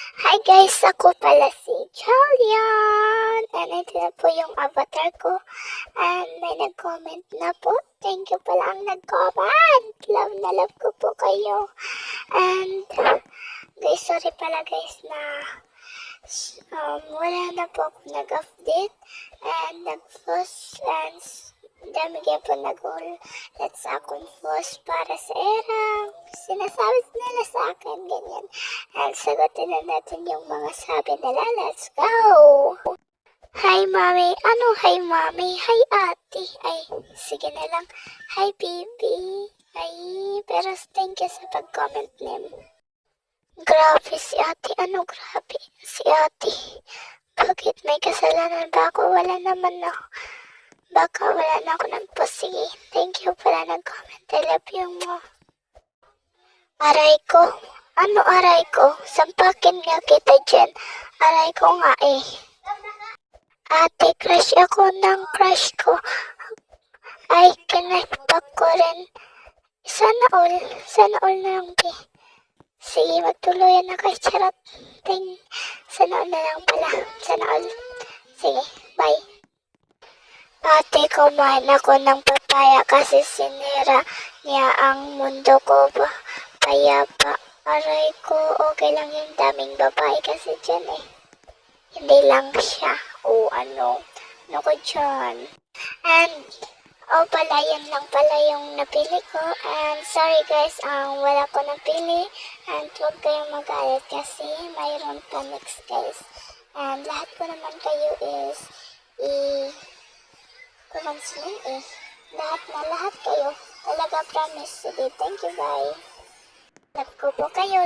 Hi guys, ako pala si Jolian. And ito na po yung avatar ko. And may nag-comment na po. Thank you pala ang nag-comment. Love na love ko po kayo. And guys, sorry pala guys na wala na po ako nag-update. And nag-post and dami kayo po nag-ulat sa akong post para sa era. Sinasabi nila sa akin, ganyan. And sagutin na natin yung mga sabi nila. Let's go! Hi, Mami. Ano hi, Mami? Hi, Ate. Ay, sige na lang. Hi, Baby. Ay, pero thank you sa pag-comment name. Grabe si Ate. Ano grabe? Si Ate. Bakit may kasalanan ba ako? Wala naman ako. Baka wala na ako nagpost. Sige, thank you pala nag-comment. I love you mo. Aray ko. Ano aray ko? Sampakin nga kita dyan. Aray ko nga eh. Ate, crush ako ng crush ko. Ay, kinagpak ko rin. Sana all na lang be. Sige, magtuluyan na kay charot. Sana all na lang pala. Sana all. Sige, bye. Ate, kumain ako ng papaya kasi sinira niya ang mundo ko ba? Payapa. Aray ko, okay lang yung daming babae kasi dyan eh. Hindi lang siya. O ano ko dyan. And, pala, yun lang pala yung napili ko. And sorry guys, wala ko napili. And huwag kayong magalit kasi mayroon pa next guys. And lahat ko naman kayo is kumansilin eh. Lahat kayo. Talaga promise. Sige, thank you bye. Love ko po kayo.